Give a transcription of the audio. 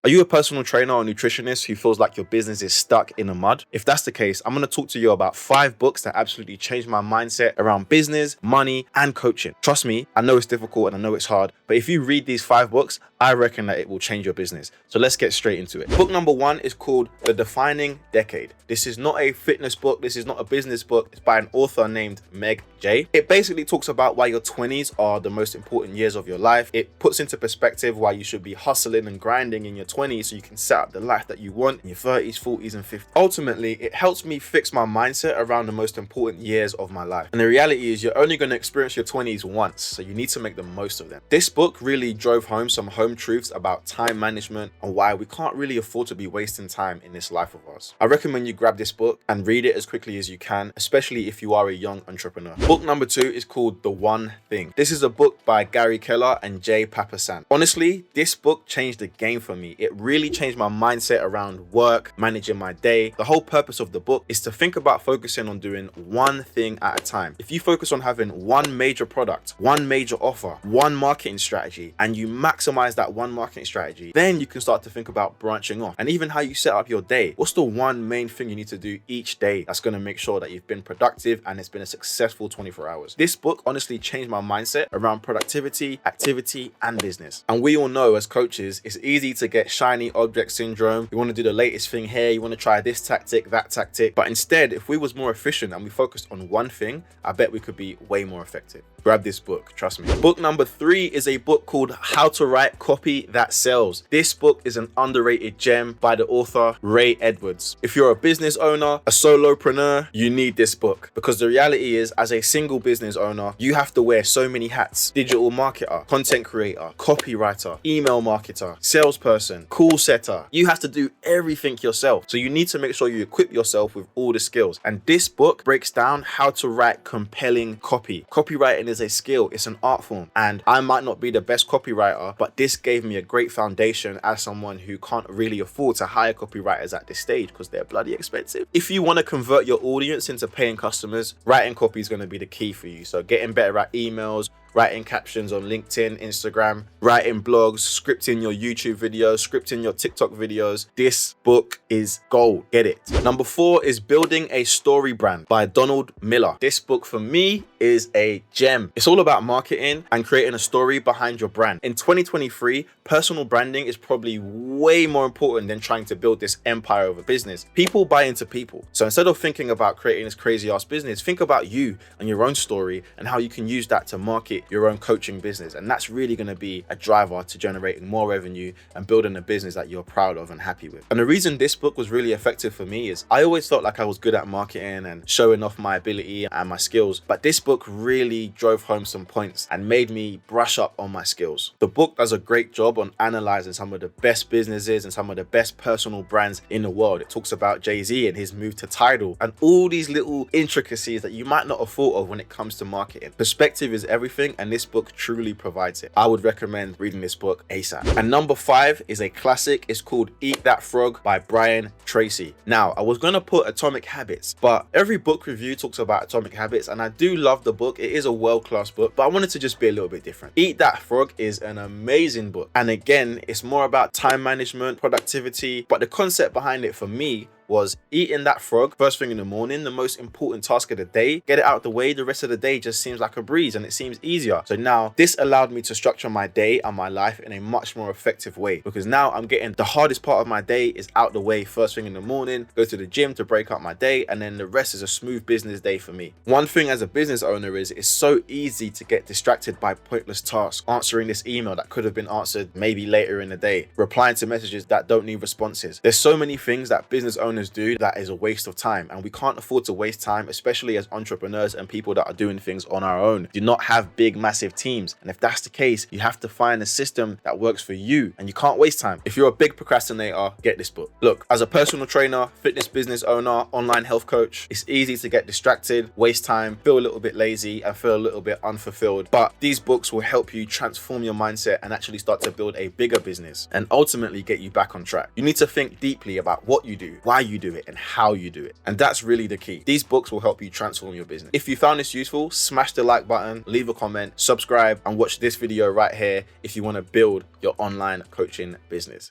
Are you a personal trainer or nutritionist who feels like your business is stuck in the mud? If that's the case, I'm going to talk to you about 5 books that absolutely changed my mindset around business, money, and coaching. Trust me, I know it's difficult and I know it's hard, but if you read these 5 books, I reckon that it will change your business. So let's get straight into it. Book number 1 is called The Defining Decade. This is not a fitness book. This is not a business book. It's by an author named Meg Jay. It basically talks about why your 20s are the most important years of your life. It puts into perspective why you should be hustling and grinding in your 20s so you can set up the life that you want in your 30s, 40s, and 50s. Ultimately, it helps me fix my mindset around the most important years of my life. And the reality is you're only going to experience your 20s once, so you need to make the most of them. This book really drove home some home truths about time management and why we can't really afford to be wasting time in this life of ours. I recommend you grab this book and read it as quickly as you can, especially if you are a young entrepreneur. Book number 2 is called The One Thing. This is a book by Gary Keller and Jay Papasan. Honestly, this book changed the game for me. It really changed my mindset around work, managing my day. The whole purpose of the book is to think about focusing on doing one thing at a time. If you focus on having one major product, one major offer, one marketing strategy, and you maximize that one marketing strategy, then you can start to think about branching off. And even how you set up your day. What's the one main thing you need to do each day that's going to make sure that you've been productive and it's been a successful 24 hours? This book honestly changed my mindset around productivity, activity, and business. And we all know as coaches, it's easy to get shiny object syndrome. You want to do the latest thing here. You want to try this tactic, that tactic. But instead, if we was more efficient and we focused on one thing, I bet we could be way more effective. Grab this book, trust me. Book number 3 is a book called How to Write Copy That Sells. This book is an underrated gem by the author Ray Edwards. If you're a business owner, a solopreneur, you need this book, because the reality is, as a single business owner, you have to wear so many hats: digital marketer, content creator, copywriter, email marketer, salesperson, call setter. You have to do everything yourself. So you need to make sure you equip yourself with all the skills. And this book breaks down how to write compelling copy. Copywriting is a skill, it's an art form. And I might not be the best copywriter, but this gave me a great foundation as someone who can't really afford to hire copywriters at this stage because they're bloody expensive. If you want to convert your audience into paying customers, writing copy is going to be the key for you. So getting better at emails, writing captions on LinkedIn, Instagram, writing blogs, scripting your YouTube videos, scripting your TikTok videos. This book is gold. Get it. Number 4 is Building a Story Brand by Donald Miller. This book for me is a gem. It's all about marketing and creating a story behind your brand. In 2023, personal branding is probably way more important than trying to build this empire of a business. People buy into people. So instead of thinking about creating this crazy ass business, think about you and your own story and how you can use that to market your own coaching business. And that's really going to be a driver to generating more revenue and building a business that you're proud of and happy with. And the reason this book was really effective for me is I always felt like I was good at marketing and showing off my ability and my skills, but this book really drove home some points and made me brush up on my skills. The book does a great job on analyzing some of the best businesses and some of the best personal brands in the world. It talks about Jay-Z and his move to Tidal and all these little intricacies that you might not have thought of when it comes to marketing. Perspective is everything, and this book truly provides it. I would recommend reading this book ASAP. And number 5 is a classic. It's called Eat That Frog by Brian Tracy. Now, I was going to put Atomic Habits, but every book review talks about Atomic Habits, and I do love the book. It is a world-class book, but I wanted to just be a little bit different. Eat That Frog is an amazing book. And again, it's more about time management, productivity, but the concept behind it for me was eating that frog first thing in the morning, the most important task of the day. Get it out of the way, the rest of the day just seems like a breeze and it seems easier. So now this allowed me to structure my day and my life in a much more effective way, because now I'm getting the hardest part of my day is out the way first thing in the morning, go to the gym to break up my day, and then the rest is a smooth business day for me. One thing as a business owner is it's so easy to get distracted by pointless tasks, answering this email that could have been answered maybe later in the day, replying to messages that don't need responses. There's so many things that business owners do that is a waste of time, and we can't afford to waste time, especially as entrepreneurs and people that are doing things on our own. Do not have big massive teams, and if that's the case, you have to find a system that works for you, and you can't waste time. If you're a big procrastinator, get this book. Look, as a personal trainer, fitness business owner, online health coach, it's easy to get distracted, waste time, feel a little bit lazy, and feel a little bit unfulfilled, but these books will help you transform your mindset and actually start to build a bigger business and ultimately get you back on track. You need to think deeply about what you do, why you do it, and how you do it. And that's really the key. These books will help you transform your business. If you found this useful, smash the like button, leave a comment, subscribe, and watch this video right here if you want to build your online coaching business.